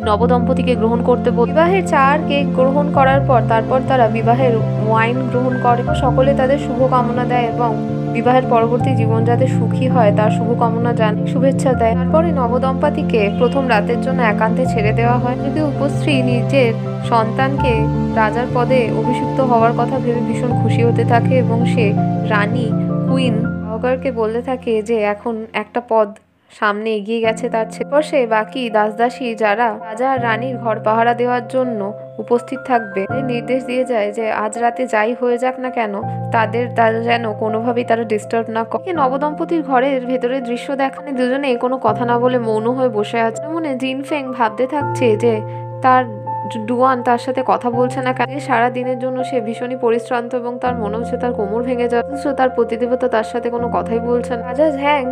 নবদম্পতিকে গ্রহণ করতে বলে। বিবাহের চা আর কেক গ্রহণ করার পর তারপর তারা বিবাহের ওয়াইন গ্রহণ করে। সকলে তাদের শুভকামনা দেয় এবং বিবাহের পরবর্তী জীবন যাতে সুখী হয় তার শুভকামনা জানায়, শুভেচ্ছা দেয়। তারপরে নবদম্পতিকে প্রথম রাতের জন্য একান্তে ছেড়ে দেওয়া হয়। যদি উপস্ত্রী নিজের সন্তানকে রাজার পদে অভিষিক্ত হওয়ার কথা ভেবে ভীষণ খুশি হতে থাকে এবং সে রানী কুইন অগারকে বলতে থাকে যে এখন একটা পদ সামনে এগিয়ে গেছে তার ছেলে। সে বাকি দাসদাসী যারা রাজা আর রানীর ঘর পাহারা দেওয়ার জন্য উপস্থিত থাকবে নির্দেশ দিয়ে যায় যে আজ রাতে যাই হয়ে যাক না কেন তাদের যেন কোনোভাবেই তারা ডিস্টার্ব না করে। নবদম্পতির ঘরের ভেতরে দৃশ্য দেখানে দুজনে কোনো কথা না বলে মৌন হয়ে বসে আছে। মনে জিনফেং ভাবতে থাকছে যে তার ডুয়ান তার সাথে কথা বলছে না কেন। সারা দিনের জন্য সে ভীষণই পরিশ্রান্ত এবং তার মনে হচ্ছে তার কোমর ভেঙে যাচ্ছে, তার প্রতিদেবতা তার সাথে কোনো কথাই বলছে না। রাজা ঝ্যাং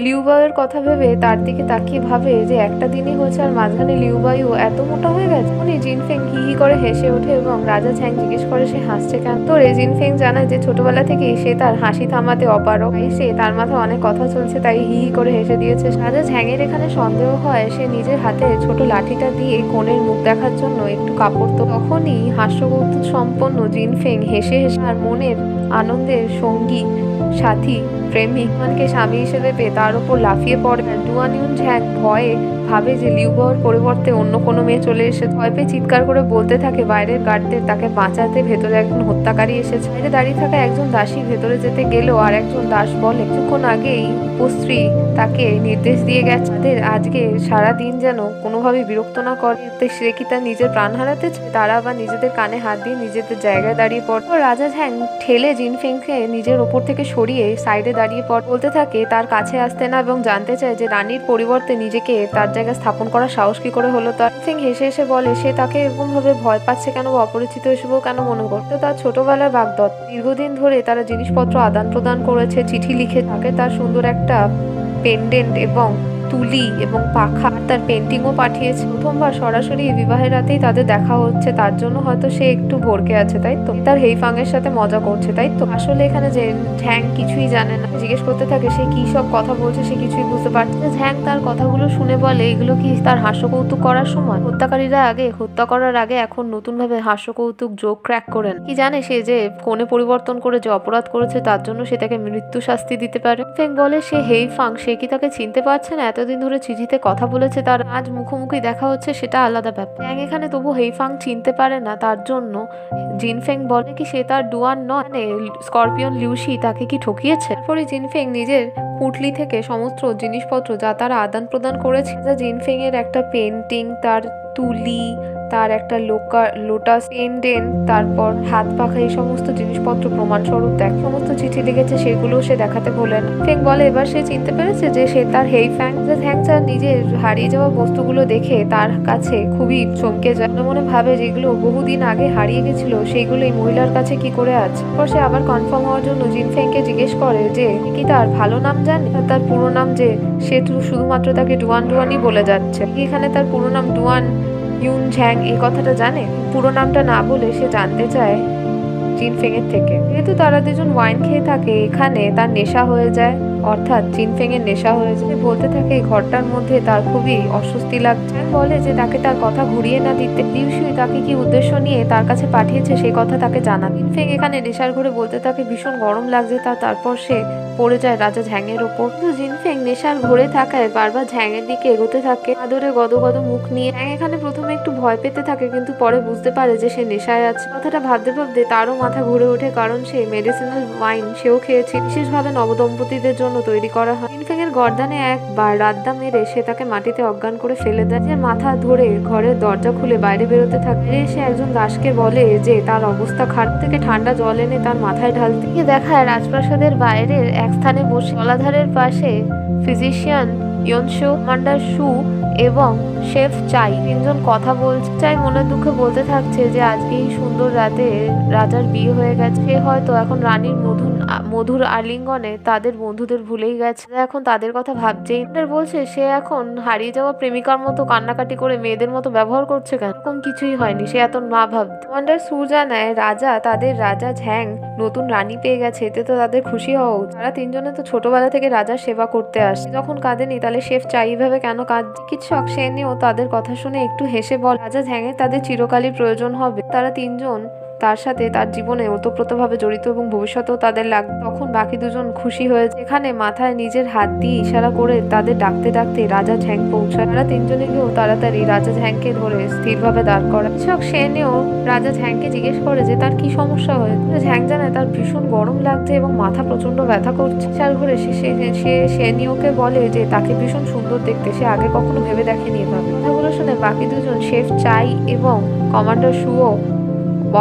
লিউবাইয়ের কথা ভেবে তার দিকে তাকিয়ে ভাবে যে একটা দিনই হয়েছে আর মাঝখানে লিউবাইও এত মোটা হয়ে গেছে। উনি জিনফেং হি হি করে হেসে ওঠে এবং রাজা ঝ্যাং জিজ্ঞেস করে সে হাসছে কেন। তোরে জিনফেং জানায় যে ছোটবেলা থেকেই সে তার হাসি থামাতে অপারক, তাই সে তার মাথায় অনেক কথা চলছে তাই হি হি করে হেসে দিয়েছে। রাজা ঝ্যাংয়ের এখানে সন্দেহ হয়, সে নিজের হাতে ছোট লাঠিটা দিয়ে কনের মুখ দেখার জন্য একটু কাপড় তো তখনই হাস্যকৌতুক সম্পন্ন জিনফেং হেসে হেসে আর মনের আনন্দের সঙ্গী সাথী প্রেমিক ডুয়ানকে স্বামী হিসেবে পেয়ে তার উপর লাফিয়ে পড়ে। ডুয়ান ইউন ঝ্যাং ভয়ে ভাবে যে লিউবাওয়ের পরিবর্তে অন্য কোনো মেয়ে চলে এসে ভয় পেয়ে চিৎকার করে বলতে থাকে বাইরের গার্ডদের তাকে বাঁচাতে, ভেতরে একজন হত্যাকারী এসেছে। বাইরে দাঁড়িয়ে থাকা একজন দাসী ভেতরে যেতে গেলেও আর একজন দাস বলে কিছুক্ষণ আগেই উপস্ত্রী তাকে নির্দেশ দিয়ে গেছে তাদের আজকে সারা দিন যেন কোনোভাবে বিরক্ত না করে। সে কি তার নিজের প্রাণ হারাতে চায়? তারা আবার নিজেদের কানে হাত দিয়ে নিজেদের জায়গায় দাঁড়িয়ে পড়ে। রাজা ঝ্যাং ঠেলে জিনফেংকে নিজের ওপর থেকে সরিয়ে সাইডে দাঁড়িয়ে বলতে থাকে তার কাছে আসতে না এবং জানতে চায় যে রানীর পরিবর্তে নিজেকে তার জায়গায় স্থাপন করার সাহস কি করে হলো তার। জিনফেং হেসে হেসে বলে সে তাকে এরকম ভাবে ভয় পাচ্ছে কেন বা অপরিচিত হিসেবেও কেন মনে করতো। তার ছোটবেলার বাগদত্ত, দীর্ঘদিন ধরে তারা জিনিসপত্র আদান প্রদান করেছে, চিঠি লিখে তাকে তার সুন্দর একটা পেন্ডেন্ট এবং তুলি এবং পাখা তার পেন্টিংও পাঠিয়েছে। প্রথমবার সরাসরি বিবাহের রাতেই তাদের দেখা হচ্ছে, তার জন্য হয়তো সে একটু ভরকে আছে তাই তো, তার হেইফাং এর সাথে মজা করছে তাই তো। আসলে এখানে যে ঝ্যাং কিছুই জানে না, জিজ্ঞেস করতে থাকে সে কি সব কথা বলছে সে কিছুই বুঝতে পারছে না। ঝ্যাং তার কথাগুলো শুনে বলে এগুলো কি তার হাস্যকৌতুক করার সময়? হত্যাকারীরা আগে হত্যা করার আগে এখন নতুন ভাবে হাস্যকৌতুক জোক ক্র্যাক করেন। কি জানে সে যে কোণে পরিবর্তন করে যে অপরাধ করেছে তার জন্য সে তাকে মৃত্যু শাস্তি দিতে পারে। ফেং বলে সে হেইফাং, সে কি তাকে চিনতে পারছে না? এতদিন ধরে চিঠিতে কথা বলেছে, তার আজ মুখোমুখি দেখা হচ্ছে সেটা আলাদা ব্যাপার। ঝ্যাং এখানে তবু হেইফাং চিনতে পারে না, তার জন্য জিনফেং বলে কি সে তার ডুয়ান নয়, স্করপিয়ন লিউশি তাকে কি ঠকিয়েছে। তারপরে জিনফেং নিজের পুটলি থেকে সমস্ত জিনিসপত্র যা তারা আদান প্রদান করেছে, যা জিনফেং এর একটা পেন্টিং, তার তুলি, তার একটা লোটাস পেন্ডেন্ট, তারপর হাত পাখা, এই সমস্ত জিনিসপত্র প্রমাণস্বরূপ দেখ সমস্ত চিঠি লিখেছে সেগুলো সে দেখাতে বলেন। ফেং বলে এবার সে চিনতে পেরেছে যে সে তার হেইফ্যাং। ঝ্যাং চার নিজের হারিয়ে যাওয়া বস্তুগুলো দেখে তার কাছে খুবই চমকে যায়, মনে ভাবে যেগুলো বহুদিন আগে হারিয়ে গেছিল সেইগুলো এই মহিলার কাছে কি করে আছে। তারপর সে আবার কনফার্ম হওয়ার জন্য জিনফেংকে জিজ্ঞেস করে যে কি তার ভালো নাম জানে, তার পুরো নাম, যে সে শুধুমাত্র তাকে ডুয়ান ডুয়ানই বলে যাচ্ছে। এখানে তার পুরো নাম ডুয়ান ইউন ঝ্যাং এই কথাটা জানে। পুরো নামটা না বলে সে জানতে চায় জিনফেং এর থেকে। যেহেতু তারা দুজন ওয়াইন খেয়ে থাকে, এখানে তার নেশা হয়ে যায়, অর্থাৎ জিনফেং এর নেশা হয়ে যায়। বলতে থাকে এই ঘরটার মধ্যে তার খুবই অস্বস্তি লাগছে। বলে যে তাকে তার কথা ঘুরিয়ে না দিতে, লিউশুই তাকে কি উদ্দেশ্য নিয়ে তার কাছে পাঠিয়েছে সেই কথা তাকে জানা। জিনফেং এখানে নেশার ঘরে বলতে থাকে ভীষণ গরম লাগছে তারপর সে পড়ে যায় রাজা ঝ্যাং এর ওপর। কিন্তু জিনফেং নেশার ঘরে থাকায় বারবার ঝ্যাং এর দিকে এগোতে থাকে আদরে গদগদ মুখ নিয়ে। ঝ্যাং এখানে প্রথমে একটু ভয় পেতে থাকে কিন্তু পরে বুঝতে পারে যে সে নেশায় আছে। কথাটা ভাবতে ভাবতে তারও মাথা ঘুরে ওঠে, কারণ সে মেডিসিনাল ওয়াইন সেও খেয়েছে, বিশেষভাবে নবদম্পতিদের জন্য তৈরি করা হয়। জিনফেং এর গর্দানে একবার রাদ্দা মেরে সে তাকে মাটিতে অজ্ঞান করে ফেলে দেয়। যে মাথা ধরে ঘরের দরজা খুলে বাইরে বেরোতে থাকে। সে একজন দাসকে বলে যে তার অবস্থা খারাপ, থেকে ঠান্ডা জল এনে তার মাথায় ঢালতে গিয়ে দেখায় রাজপ্রাসাদের বাইরের এক স্থানে বসে জলাধারের পাশে ফিজিশিয়ান ইয়নশো, কমান্ডার শু এবং শেফ চাই তিনজন কথা বলছে। চাই মনের দুঃখে বলতে থাকছে যে আজকে এই সুন্দর রাতে রাজার বিয়ে হয়ে গেছে, সে হয়তো এখন রানীর মধুর আলিঙ্গনে তাদের বন্ধুদের ভুলেই গেছে, এখন তাদের কথা ভাবছেই। বলছে সে এখন হারিয়ে যাওয়া প্রেমিকার মতো কান্নাকাটি করে মেয়েদের মতো ব্যবহার করছে কেন, এরকম কিছুই হয়নি, সে এত না ভাবত। কমান্ডার সু জানায় রাজা ঝ্যাং নতুন রানী পেয়ে গেছে, এতে তো তাদের খুশি হওয়া উচিত। তারা তিনজনে তো ছোটবেলা থেকে রাজার সেবা করতে আসে, যখন কাঁদেনি তাহলে শেফ চাই ভাবে কেন কাঁদ। চিকিৎসক সে নিয়েও তাদের কথা শুনে একটু হেসে বল রাজা ঝ্যাংয়ের তাদের চিরকালই প্রয়োজন হবে। তারা তিনজন তার সাথে তার জীবনে ওতপ্রোতভাবে জড়িত এবং ভবিষ্যতেও তাদের লাগবে। তখন বাকি দুজন খুশি হয়েছে। এখানে মাথায় নিজের হাত দিয়ে ইশারা করে তাদের ডাকতে ডাকতে রাজা ঝ্যাং পৌঁছায়। তারা তিনজনে গিয়েও তাড়াতাড়ি রাজা ঝ্যাংকে ধরে স্থিরভাবে দাঁড় করা। চিকিৎসক সে নিয়েও রাজা ঝ্যাংকে জিজ্ঞেস করে যে তার কি সমস্যা হয়েছে। ঝ্যাং জানায় তার ভীষণ গরম লাগছে এবং মাথা প্রচন্ড ব্যথা করছে। চার ঘরে সে নিয়োকে বলে যে তাকে ভীষণ সুন্দর দেখতে, সে আগে কখনো ভেবে দেখেনি এভাবে। কথাগুলো শুনে বাকি দুজন শেফ চাই এবং কমান্ডার শুও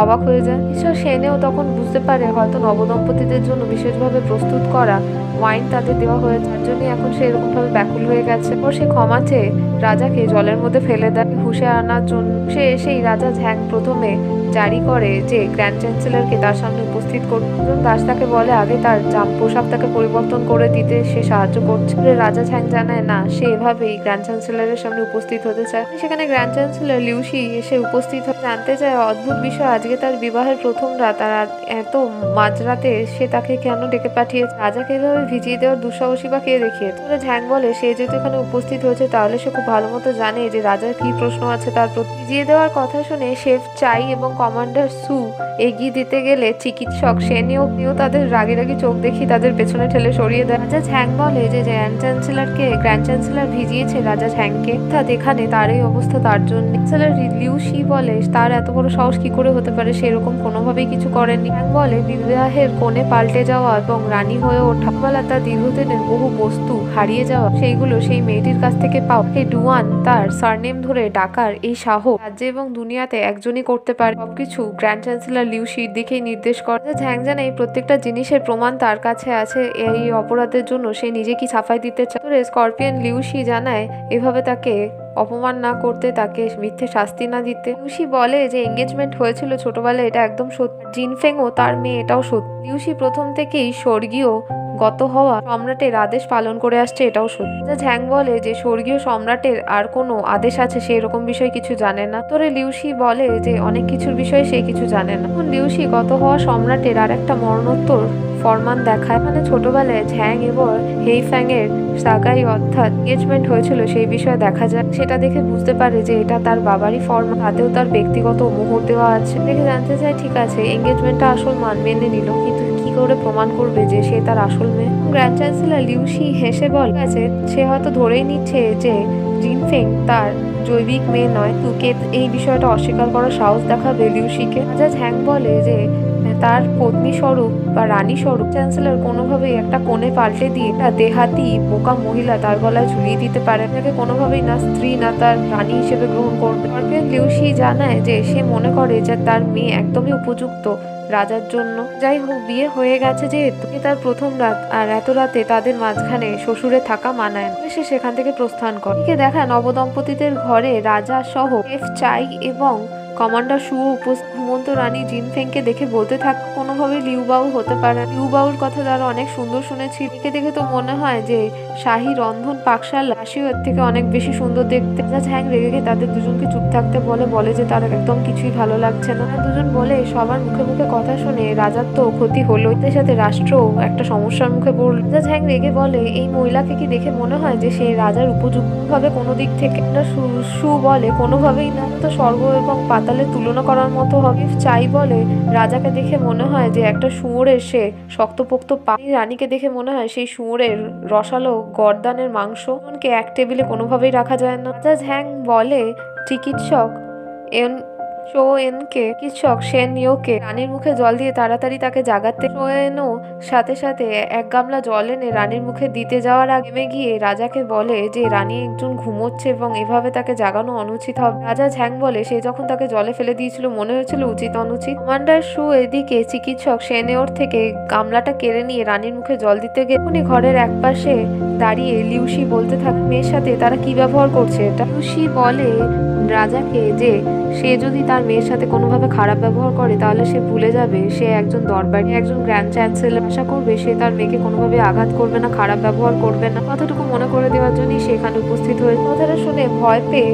অবাক হয়ে যায়। ঈশ্বর সেনেও তখন বুঝতে পারে হয়তো নবদম্পতিদের জন্য বিশেষভাবে প্রস্তুত করা ওয়াইন তাদের দেওয়া হয়েছে, তার জন্য এখন সে এরকম ভাবে ব্যাকুল হয়ে গেছে। পর সে ক্ষমা চেয়ে রাজাকে জলের মধ্যে ফেলে দেয় হুঁশে আনার জন্য। সে এসেই রাজা ঝ্যাং প্রথমে জারি করে যে গ্র্যান্ড চ্যান্সেলরকে তার সামনে উপস্থিত করতে। দাস তাকে বলে আগে তার পোশাক তাকে পরিবর্তন করে দিতে সে সাহায্য করছে। রাজা ঝ্যাং জানায় না, সে এভাবেই গ্র্যান্ড চ্যান্সেলরের সামনে উপস্থিত হতে চায়। সেখানে গ্র্যান্ড চ্যান্সেলর লিউশি এসে উপস্থিত হয়ে জানতে চায় অদ্ভুত বিষয়, আজকে তার বিবাহের প্রথম রাত আর এত মাঝরাতে সে তাকে কেন ডেকে পাঠিয়েছে। রাজাকে এভাবে ভিজিয়ে দেওয়ার দুঃসাহসী বা কে দেখিয়েছে। ঝ্যাং বলে সে যেহেতু এখানে উপস্থিত হয়েছে তাহলে সে খুব ভালো মতো জানে যে রাজার কি প্রশ্ন আছে তার প্রতি। ভিজিয়ে দেওয়ার কথা শুনে শেফ চাই এবং কমান্ডার সু এগিয়ে দিতে গেলে চিকিৎসক সেনিও তাদের রাগি রাগি চোখ দেখি তাদের পেছনে ঠেলে সরিয়ে দেয়। রাজা ঝ্যাং বলে যে গ্র্যান্ড চ্যান্সেলর ভিজিয়েছে রাজা ঝ্যাংকে, অর্থাৎ এখানে তার এই অবস্থা তার জন্য। চ্যান্সেলর লিউশি বলে তার এত বড় সাহস কি করে হতে পারে, সেরকম কোনোভাবেই কিছু করেননি। ঝ্যাং বলে বিবাহের কোণে পাল্টে যাওয়া এবং রানী হয়ে ওঠা বলা তার দীর্ঘদিনের বহু বস্তু হারিয়ে যাওয়া সেইগুলো সেই মেয়েটির কাছ থেকে পাওয়া। এই ডুয়ান তার সারনেম ধরে ডাকার এই সাহস রাজ্যে এবং দুনিয়াতে একজনই করতে পারে। সবকিছু গ্র্যান্ড চ্যান্সেলর লিউশির দিকেই নির্দেশ করে। ঝ্যাং জানে এই প্রত্যেকটা জিনিসের প্রমাণ তার কাছে আছে, এই অপরাধের জন্য সে নিজে কি ছাপাই দিতে চায়। স্করপিয়ন লিউশি জানায় এভাবে তাকে অপমান না করতে, তাকে মিথ্যে শাস্তি না দিতে। লিউশি বলে যে এঙ্গেজমেন্ট হয়েছিল ছোটবেলায়, এটা একদম সত্যি। জিনফেং ও তার মেয়ে এটাও সত্যি। লিউশি প্রথম থেকেই স্বর্গীয় গত হওয়া সম্রাটের আদেশ পালন করে আসছে, এটাও সত্যি। ঝ্যাং বলে যে স্বর্গীয় সম্রাটের আর কোনো আদেশ আছে সে এরকম বিষয় কিছু জানে না। তোরে লিউশি বলে যে অনেক কিছুর বিষয়ে সে কিছু জানে না। লিউশি গত হওয়া সম্রাটের আর একটা মরণোত্তর ফরমান দেখায়, মানে ছোটবেলায় ঝ্যাং এবং হেইফ্যাং এর সাগাই অর্থাৎ এঙ্গেজমেন্ট হয়েছিল সেই বিষয়ে দেখা যায়। সেটা দেখে বুঝতে পারে যে এটা তার বাবারই ফরমান, তাতেও তার ব্যক্তিগত মোহর দেওয়া আছে। দেখে জানতে চায় ঠিক আছে এঙ্গেজমেন্টটা আসল মেনে নিল, কিন্তু কি করে প্রমাণ করবে যে সে তার আসল মেয়ে। গ্র্যান্ড চ্যান্সেলর লিউশি হেসে বলে আছে সে হয়তো ধরেই নিচ্ছে যে জিনফেং তার জৈবিক মেয়ে নয়, তুকে এই বিষয়টা অস্বীকার করার সাহস দেখাবে লিউশিকে। রাজা ঝ্যাং বলে যে তার পত্নী স্বরূপ বা রানী স্বরূপ চ্যান্সেলর কোনোভাবেই একটা কোণে পাল্টে দিয়ে একটা দেহাতি বোকা মহিলা তার গলায় ঝুলিয়ে দিতে পারে, তাকে কোনোভাবেই না স্ত্রী না তার রানী হিসেবে গ্রহণ করবে। স্করপিয়ন লিউশি জানায় যে সে মনে করে যে তার মেয়ে একদমই উপযুক্ত রাজার জন্য। যাই হোক বিয়ে হয়ে গেছে যেহেতু তার প্রথম রাত, আর এত রাতে তাদের মাঝখানে শ্বশুরে থাকা মানায় না, সে সেখান থেকে প্রস্থান করে। দেখায় নবদম্পতিদের ঘরে রাজা সহ শেফ চাই এবং কমান্ডার সু উপস্থিত। ঘুমন্ত রানী জিনফেংকে দেখে বলতে থাকে কোনোভাবে লিউবাউ হতে পারে। লিউবাউর কথা তারা অনেক সুন্দর শুনেছি, একে দেখে তো মনে হয় যে শাহী রন্ধন পাকশালা রাশিও এর থেকে অনেক বেশি সুন্দর দেখতে। ঝ্যাং রেগে তাদের দুজনকে চুপ থাকতে বলে যে তার একদম কিছুই ভালো লাগছে না। দুজন বলে সবার মুখে মুখে কথা শুনে রাজার তো ক্ষতি হলো, এর সাথে রাষ্ট্র একটা সমস্যার মুখে পড়ল। ঝ্যাং রেগে বলে এই মহিলাকে কি দেখে মনে হয় যে সে রাজার উপযুক্ত ভাবে কোনো দিক থেকে? সু বলে কোনোভাবেই না, তো স্বর্গ এবং পাতালের তুলনা করার মতো হবে। চাই বলে রাজাকে দেখে মনে হয় যে একটা শুয়োরের সে শক্তপোক্ত পা, রানীকে দেখে মনে হয় সেই শুয়োরের রসালো গর্দানের মাংস, এক টেবিলে কোনোভাবেই রাখা যায় না। রাজা ঝ্যাং বলে চিকিৎসক চিকিৎসক সেনইওকে রানীর মুখে জল দিয়ে তাড়াতাড়ি তাকে জাগাতে। শোয়েনও সাথে সাথে এক গামলা জল এনে রানীর মুখে দিতে যাওয়ার আগে নেমে গিয়ে রাজাকে বলে যে রানী একজন ঘুমোচ্ছে এবং এভাবে তাকে জাগানো অনুচিত হবে। রাজা ঝ্যাং বলে সে যখন তাকে জলে ফেলে দিয়েছিল মনে হয়েছিল উচিত অনুচিত। কমান্ডার সু এদিকে চিকিৎসক সেনেওর থেকে গামলাটা কেড়ে নিয়ে রানীর মুখে জল দিতে গিয়ে উনি ঘরের একপাশে দাঁড়িয়ে লিউশি বলতে থাকে মেয়ের সাথে তারা কি ব্যবহার করছে এটা। লিউশি বলে রাজাকে যে সে যদি তার মেয়ের সাথে কোনোভাবে খারাপ ব্যবহার করে তাহলে সে ভুলে যাবে সে একজন দরবারি, একজন গ্র্যান্ড চ্যান্সেলর। আশা করবে সে তার মেয়েকে কোনোভাবে আঘাত করবে না, খারাপ ব্যবহার করবে না। কতটুকু মনে করে দেওয়ার জন্যই সেখানে উপস্থিত হয়েছে। কথাটা শুনে ভয় পেয়ে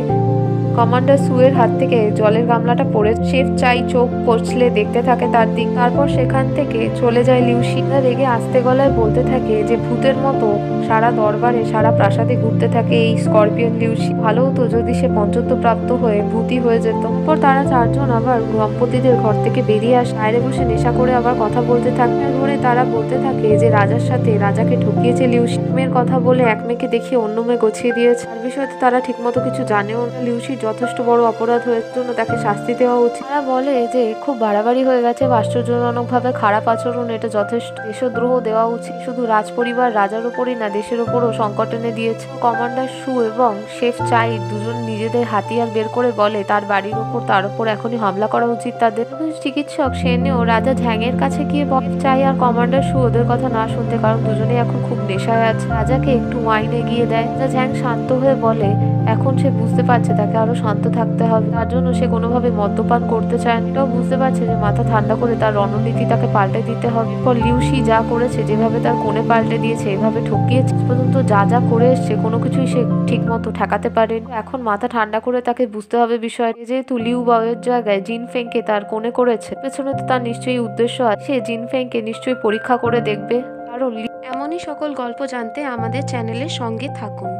কমান্ডার সুয়ের হাত থেকে জলের গামলাটা পড়ে শেফ চাই চোখ কচলে দেখতে থাকে তার দিক। তারপর সেখান থেকে চলে যায় লিউশি। রেগে আস্তে গলায় বলতে থাকে যে ভূতের মতো সারা দরবারে সারা প্রাসাদে ঘুরতে থাকে এই স্করপিয়ন লিউশি। ভালো হতো যদি সে পঞ্চত্ব প্রাপ্ত হয়ে ভূতি হয়ে যেত। তারপর তারা চারজন আবার দম্পতিদের ঘর থেকে বেরিয়ে আসে, বাইরে বসে নেশা করে আবার কথা বলতে থাকে। ধরে তারা বলতে থাকে যে রাজার সাথে রাজাকে ঠকিয়েছে লিউশি, মেয়ের কথা বলে এক মেয়েকে দেখিয়ে অন্য মেয়ে গছিয়ে দিয়েছে। তার বিষয়ে তারা ঠিকমতো কিছু জানেও না। লিউশির যথেষ্ট বড় অপরাধ হওয়ার জন্য তাকে শাস্তি দেওয়া উচিত। তারা বলে যে খুব বাড়াবাড়ি হয়ে গেছে, আশ্চর্যজনক ভাবে খারাপ আচরণ, এটা যথেষ্ট। দেশদ্রোহ দেওয়া উচিত। শুধু রাজপরিবার রাজার উপরই না দেশের উপরও সংকট এনে দিয়েছে। কমান্ডার সু এবং শেফ চাই দুজন নিজেদের হাতিয়ার বের করে বলে তার বাড়ির উপর তার উপর এখনই হামলা করা উচিত তাদের। চিকিৎসক সেনেও রাজা ঝ্যাংয়ের কাছে গিয়ে বলে চাই আর কমান্ডার সু ওদের কথা না শুনতে, কারণ দুজনেই এখন খুব নেশায় আছে। রাজাকে একটু ওয়াইন এগিয়ে দেয়। রাজা ঝ্যাং শান্ত হয়ে বলে এখন সে বুঝতে পারছে তাকে আরো আরো শান্ত থাকতে হবে। তার জন্য সে কোনোভাবে মদ্যপান করতে চায় না। এটাও বুঝতে পারছে যে মাথা ঠান্ডা করে তার রণনীতি তাকে পাল্টে দিতে হবে। এরপর লিউসি যা করেছে, যেভাবে তার কোণে পাল্টে দিয়েছে, এভাবে ঠকিয়েছে, পর্যন্ত যা যা করে এসছে কোনো কিছুই সে ঠিক মতো ঠেকাতে পারেনি। এখন মাথা ঠান্ডা করে তাকে বুঝতে হবে বিষয়, যেহেতু লিউ বাওয়ের জায়গায় জিন ফেংকে তার কোণে করেছে, পেছনে তো তার নিশ্চয়ই উদ্দেশ্য আছে। সে জিন ফেংকে নিশ্চয়ই পরীক্ষা করে দেখবে। কারণ এমনই সকল গল্প জানতে আমাদের চ্যানেলের সঙ্গে থাকুন।